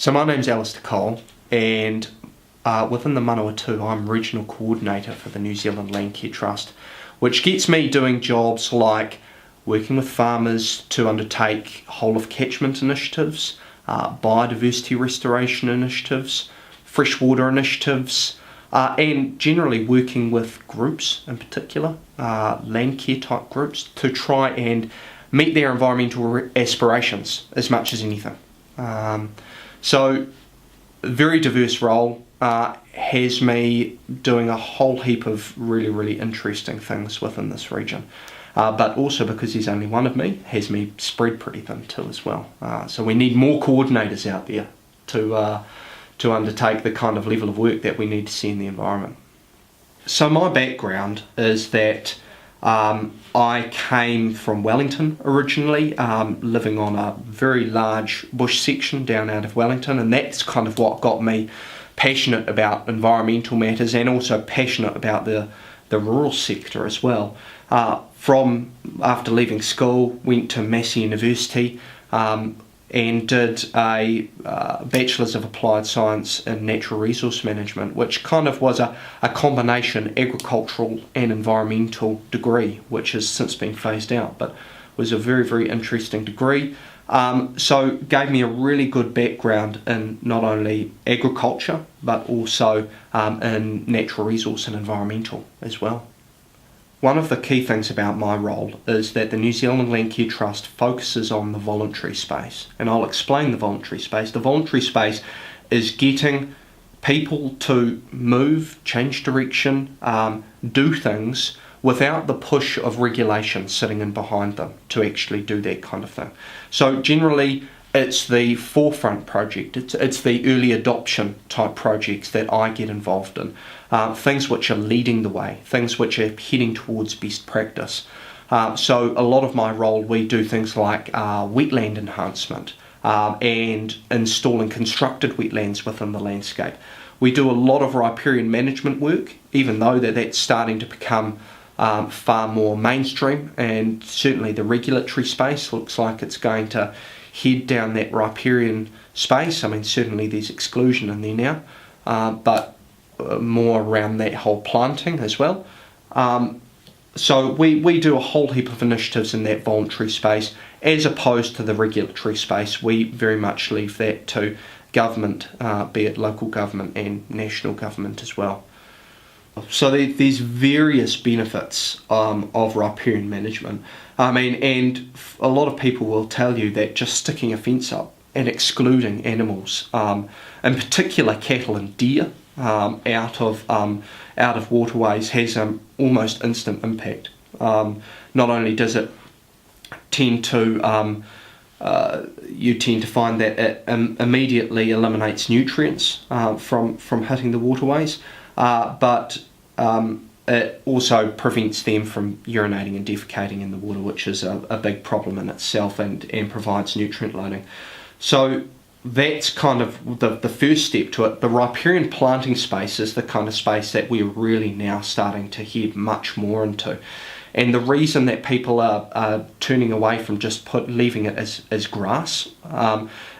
So my name's Alistair Cole, and within the Manawatu, I'm Regional Coordinator for the New Zealand Landcare Trust, which gets me doing jobs like working with farmers to undertake whole of catchment initiatives, biodiversity restoration initiatives, freshwater initiatives, and generally working with groups in particular, Landcare type groups, to try and meet their environmental aspirations as much as anything. So, very diverse role, has me doing a whole heap of really interesting things within this region. But also, because there's only one of me, has me spread pretty thin too as well. So we need more coordinators out there to undertake the kind of level of work that we need to see in the environment. So my background is that I came from Wellington originally, living on a very large bush section down out of Wellington, and that's kind of what got me passionate about environmental matters and also passionate about the rural sector as well. From after leaving school, went to Massey University and did a Bachelor's of Applied Science in Natural Resource Management, which kind of was a combination agricultural and environmental degree, which has since been phased out, but was a very interesting degree. So gave me a really good background in not only agriculture, but also in natural resource and environmental as well. One of the key things about my role is that the New Zealand Landcare Trust focuses on the voluntary space, and I'll explain the voluntary space. The voluntary space is getting people to move, change direction, do things without the push of regulation sitting in behind them to actually do that kind of thing. So generally it's the forefront project, it's the early adoption type projects that I get involved in, things which are leading the way, things which are heading towards best practice. So a lot of my role, we do things like wetland enhancement and installing constructed wetlands within the landscape. We do a lot of riparian management work, even though that's starting to become far more mainstream, and certainly the regulatory space looks like it's going to head down that riparian space. I mean, certainly there's exclusion in there now, but more around that whole planting as well. So we do a whole heap of initiatives in that voluntary space, as opposed to the regulatory space. We very much leave that to government, be it local government and national government as well. So there's various benefits of riparian management. I mean, and a lot of people will tell you that just sticking a fence up and excluding animals, in particular cattle and deer, out of waterways has an almost instant impact. Not only does it tend to you tend to find that it immediately eliminates nutrients from hitting the waterways, but it also prevents them from urinating and defecating in the water, which is a big problem in itself, and provides nutrient loading. So that's kind of the first step to it. The riparian planting space is the kind of space that we're really now starting to head much more into. And the reason that people are turning away from just leaving it as grass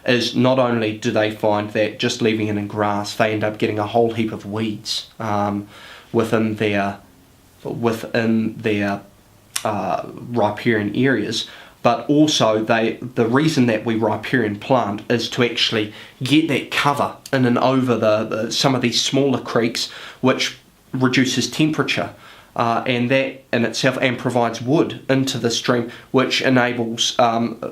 is not only do they find that just leaving it in grass, they end up getting a whole heap of weeds within their riparian areas, but also the reason that we riparian plant is to actually get that cover in and over some of these smaller creeks, which reduces temperature. And that in itself, and provides wood into the stream, which enables an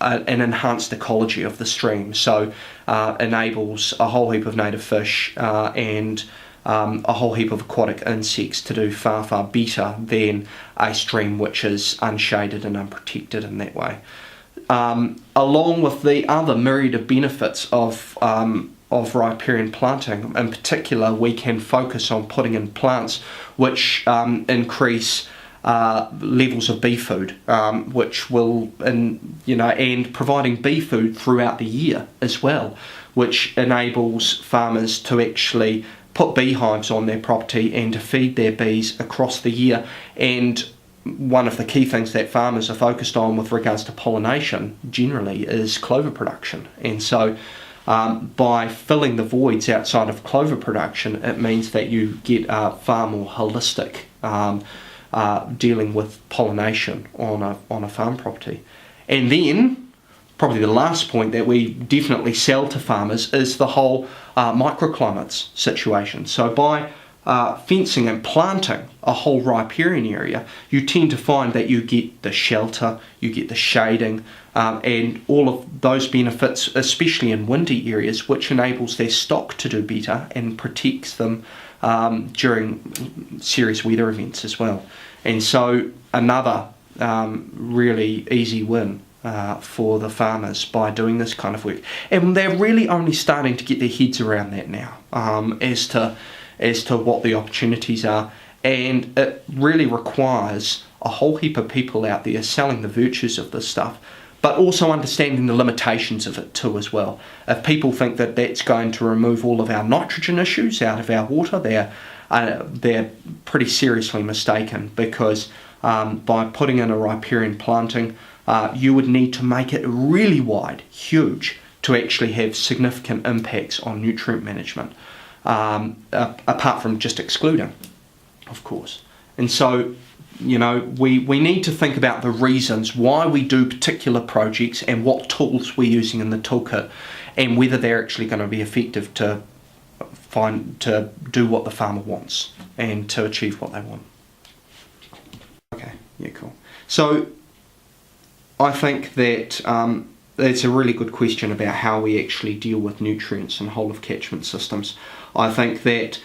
enhanced ecology of the stream. So enables a whole heap of native fish and a whole heap of aquatic insects to do far better than a stream which is unshaded and unprotected in that way. Along with the other myriad of benefits of riparian planting, in particular, we can focus on putting in plants which increase levels of bee food, which will, and providing bee food throughout the year as well, which enables farmers to actually put beehives on their property and to feed their bees across the year. And one of the key things that farmers are focused on with regards to pollination generally is clover production. And so By filling the voids outside of clover production, it means that you get far more holistic dealing with pollination on a farm property. And then, probably the last point that we definitely sell to farmers is the whole microclimates situation. So by fencing and planting a whole riparian area, you tend to find that you get the shelter, you get the shading, and all of those benefits, especially in windy areas, which enables their stock to do better and protects them during serious weather events as well. And so another really easy win for the farmers by doing this kind of work. And they're really only starting to get their heads around that now, as to what the opportunities are. And it really requires a whole heap of people out there selling the virtues of this stuff, but also understanding the limitations of it too as well. If people think that that's going to remove all of our nitrogen issues out of our water, they're pretty seriously mistaken, because by putting in a riparian planting, you would need to make it really wide, huge, to actually have significant impacts on nutrient management, apart from just excluding, of course. And so, we need to think about the reasons why we do particular projects and what tools we're using in the toolkit, and whether they're actually going to be effective to do what the farmer wants and to achieve what they want. Okay, yeah, cool. So I think that it's a really good question about how we actually deal with nutrients in whole of catchment systems. I think that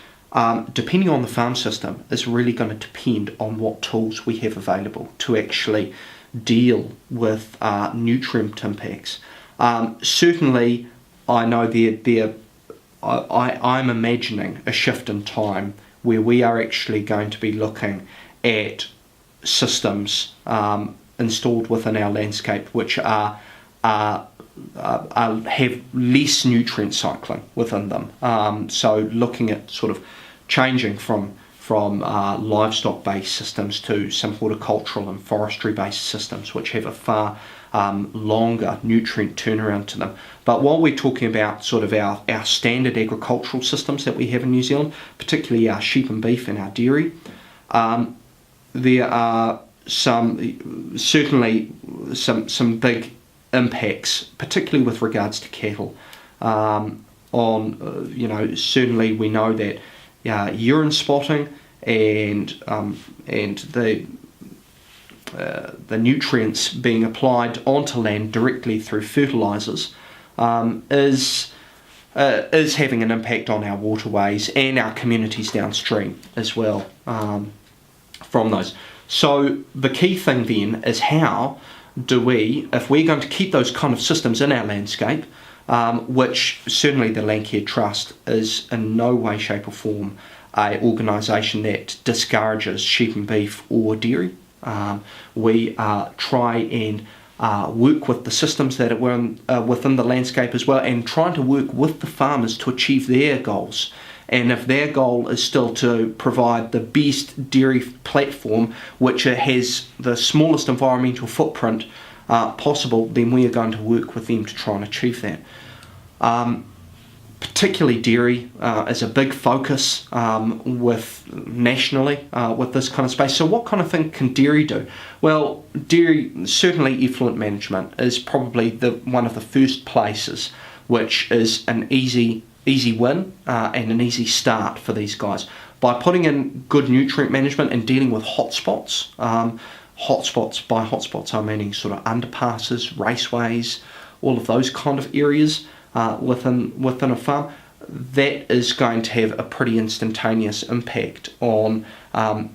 depending on the farm system is really going to depend on what tools we have available to actually deal with nutrient impacts. Certainly, I know I'm imagining a shift in time where we are actually going to be looking at systems installed within our landscape which have less nutrient cycling within them. So looking at sort of changing from livestock-based systems to some horticultural and forestry-based systems which have a far longer nutrient turnaround to them. But while we're talking about sort of our standard agricultural systems that we have in New Zealand, particularly our sheep and beef and our dairy, there are certainly some big impacts, particularly with regards to cattle. Certainly we know that urine spotting and the nutrients being applied onto land directly through fertilisers is having an impact on our waterways and our communities downstream as well from those. So the key thing then is, how do we, if we're going to keep those kind of systems in our landscape, which certainly the Landcare Trust is in no way, shape or form an organisation that discourages sheep and beef or dairy. We try and work with the systems that are within the landscape as well, and trying to work with the farmers to achieve their goals. And if their goal is still to provide the best dairy platform, which has the smallest environmental footprint possible, then we are going to work with them to try and achieve that. Particularly dairy is a big focus nationally with this kind of space. So what kind of thing can dairy do? Well, dairy, certainly effluent management is probably one of the first places which is an easy win and an easy start for these guys. By putting in good nutrient management and dealing with hotspots, by hotspots I'm meaning sort of underpasses, raceways, all of those kind of areas within a farm, that is going to have a pretty instantaneous impact on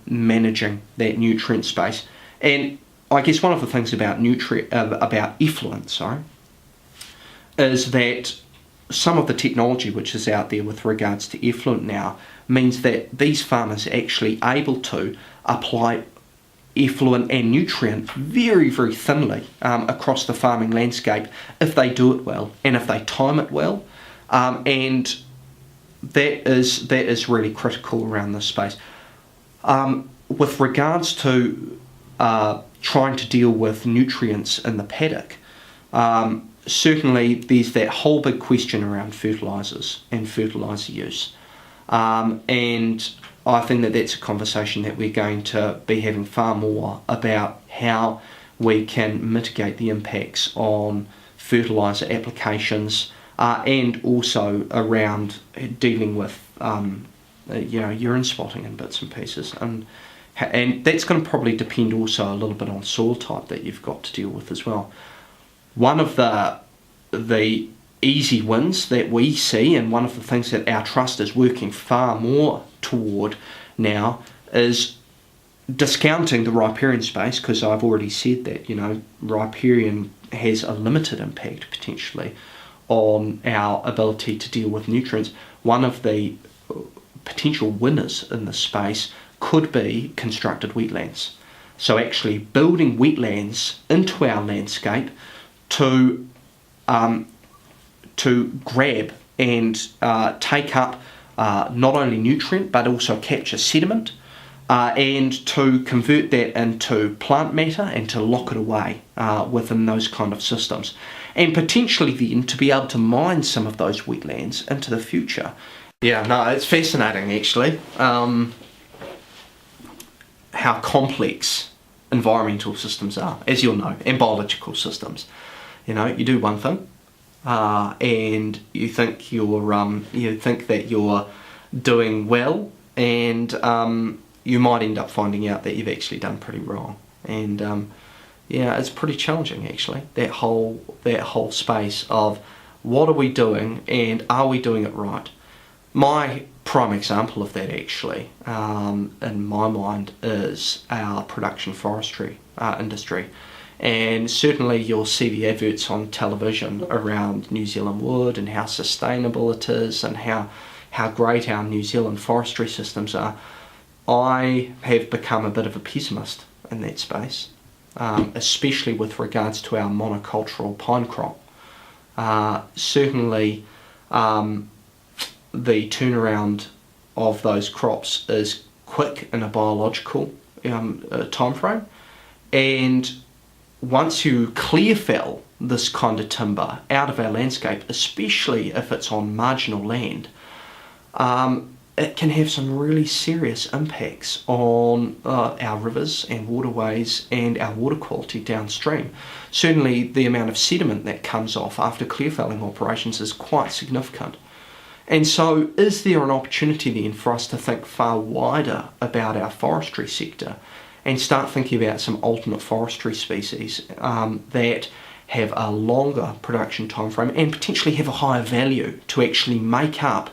managing that nutrient space. And I guess one of the things about effluent, is that some of the technology which is out there with regards to effluent now means that these farmers are actually able to apply effluent and nutrient very, very thinly across the farming landscape if they do it well and if they time it well, and that is really critical around this space. With regards to trying to deal with nutrients in the paddock, certainly there's that whole big question around fertilisers and fertiliser use. And I think that that's a conversation that we're going to be having far more about, how we can mitigate the impacts on fertiliser applications, and also around dealing with urine spotting and bits and pieces. And that's going to probably depend also a little bit on soil type that you've got to deal with as well. One of the easy wins that we see, and one of the things that our trust is working far more toward now, is discounting the riparian space, because I've already said that, riparian has a limited impact potentially on our ability to deal with nutrients. One of the potential winners in this space could be constructed wetlands. So actually building wetlands into our landscape to grab and take up not only nutrient but also capture sediment, and to convert that into plant matter and to lock it away within those kind of systems, and potentially then to be able to mine some of those wetlands into the future. Yeah, no, it's fascinating actually, how complex environmental systems are, as you'll know, and biological systems. You do one thing, and you think that you're doing well, and you might end up finding out that you've actually done pretty wrong. And it's pretty challenging actually, that whole space of what are we doing and are we doing it right. My prime example of that actually, in my mind, is our production forestry industry. And certainly you'll see the adverts on television around New Zealand wood and how sustainable it is and how great our New Zealand forestry systems are. I have become a bit of a pessimist in that space, especially with regards to our monocultural pine crop. Certainly the turnaround of those crops is quick in a biological time frame, and once you clear fell this kind of timber out of our landscape, especially if it's on marginal land, it can have some really serious impacts on our rivers and waterways and our water quality downstream. Certainly the amount of sediment that comes off after clear felling operations is quite significant. And so is there an opportunity then for us to think far wider about our forestry sector and start thinking about some alternate forestry species that have a longer production time frame and potentially have a higher value to actually make up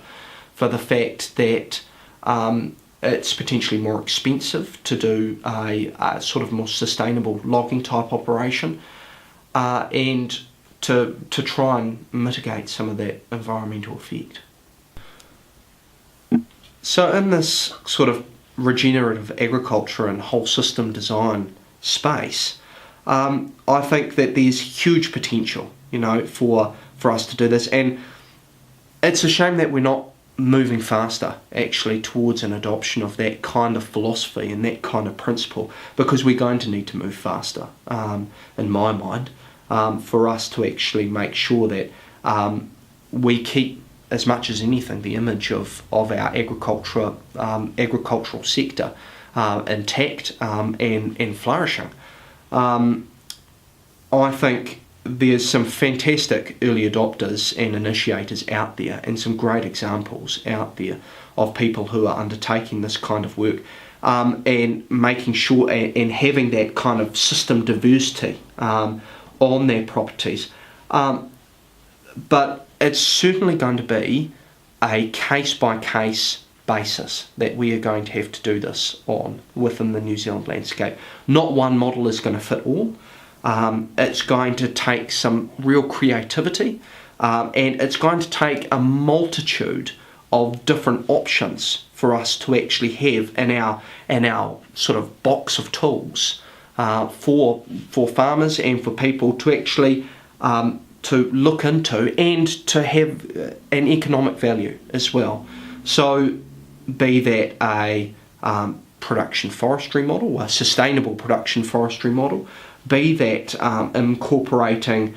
for the fact that it's potentially more expensive to do a sort of more sustainable logging type operation, and to try and mitigate some of that environmental effect. So in this sort of regenerative agriculture and whole system design space, I think that there's huge potential, for us to do this, and it's a shame that we're not moving faster actually towards an adoption of that kind of philosophy and that kind of principle, because we're going to need to move faster, in my mind, for us to actually make sure that we keep, as much as anything, the image of our agricultural sector intact and flourishing. I think there's some fantastic early adopters and initiators out there, and some great examples out there of people who are undertaking this kind of work, and making sure and having that kind of system diversity on their properties. But it's certainly going to be a case-by-case basis that we are going to have to do this on within the New Zealand landscape. Not one model is going to fit all. It's going to take some real creativity, and it's going to take a multitude of different options for us to actually have in our sort of box of tools for farmers and for people to actually to look into and to have an economic value as well. So be that a production forestry model, a sustainable production forestry model, be that incorporating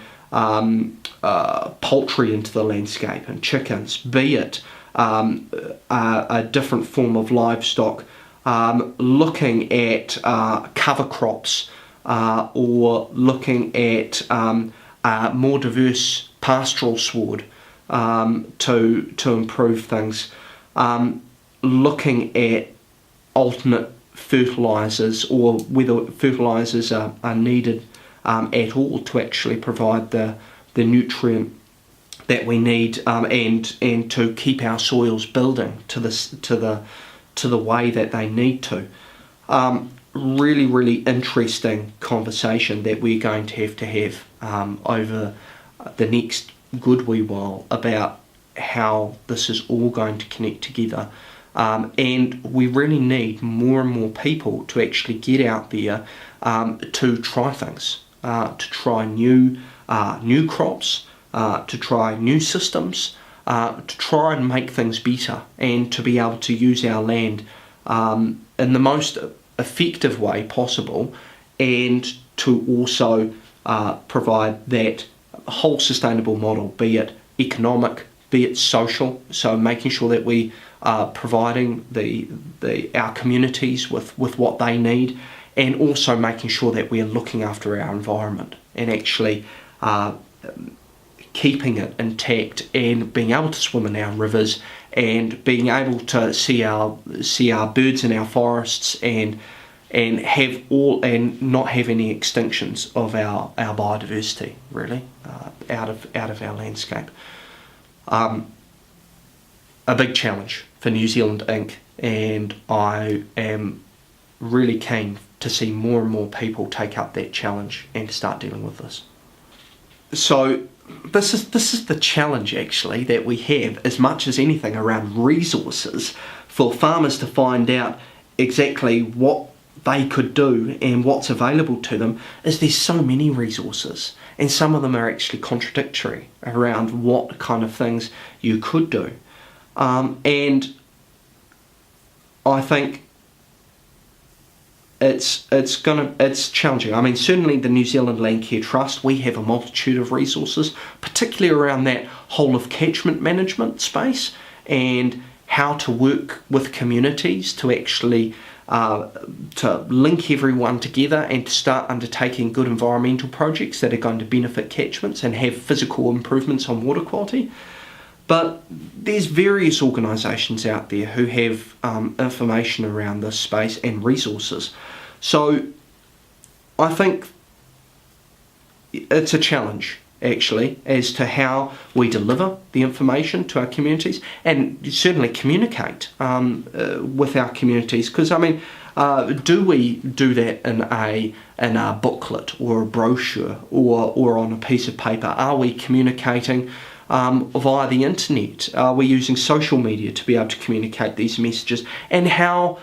poultry into the landscape and chickens, be it a different form of livestock, looking at cover crops, or looking at more diverse pastoral sward to improve things, looking at alternate fertilisers, or whether fertilisers are needed at all to actually provide the nutrient that we need, and to keep our soils building to the way that they need to. Really interesting conversation that we're going to have over the next good wee while about how this is all going to connect together. And we really need more and more people to actually get out there to try things, to try new crops, to try new systems, to try and make things better, and to be able to use our land in the most effective way possible, and to also provide that whole sustainable model, be it economic, be it social, so making sure that we are providing our communities with what they need, and also making sure that we are looking after our environment and actually keeping it intact, and being able to swim in our rivers, and being able to see our birds in our forests, and not have any extinctions of our biodiversity, really, out of our landscape. A big challenge for New Zealand Inc., and I am really keen to see more and more people take up that challenge and to start dealing with this. So this is the challenge actually that we have, as much as anything, around resources, for farmers to find out exactly what they could do and what's available to them. Is there's so many resources, and some of them are actually contradictory around what kind of things you could do, and I think it's challenging. I mean, certainly the New Zealand Landcare Trust, we have a multitude of resources, particularly around that whole of catchment management space, and how to work with communities to actually to link everyone together and to start undertaking good environmental projects that are going to benefit catchments and have physical improvements on water quality. But there's various organisations out there who have information around this space and resources. So I think it's a challenge, actually, as to how we deliver the information to our communities, and certainly communicate with our communities. Because, I mean, do we do that in a booklet or a brochure or on a piece of paper? Are we communicating via the internet? Are we using social media to be able to communicate these messages? And how,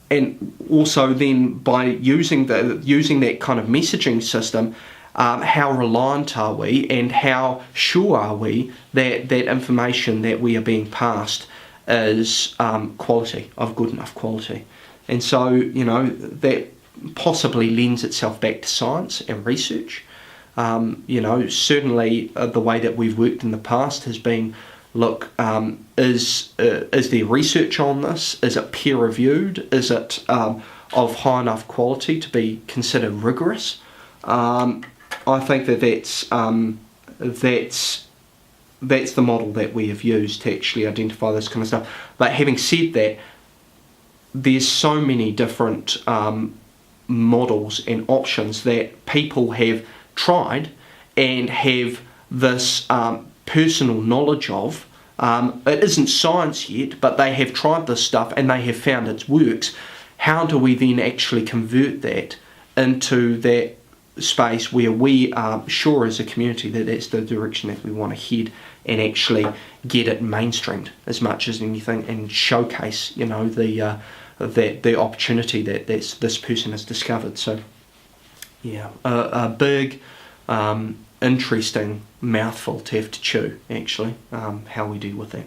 and also then by using that kind of messaging system, how reliant are we, and how sure are we that information that we are being passed is quality, of good enough quality? And so, that possibly lends itself back to science and research. Certainly the way that we've worked in the past has been, look, is there research on this? Is it peer reviewed? Is it of high enough quality to be considered rigorous? I think that's the model that we have used to actually identify this kind of stuff. But having said that, there's so many different models and options that people have tried and have this personal knowledge of. It isn't science yet, but they have tried this stuff and they have found it works. How do we then actually convert that into that space where we are sure as a community that that's the direction that we want to head, and actually get it mainstreamed as much as anything, and showcase the opportunity that this person has discovered. So yeah, a big interesting mouthful to have to chew, actually, how we deal with that.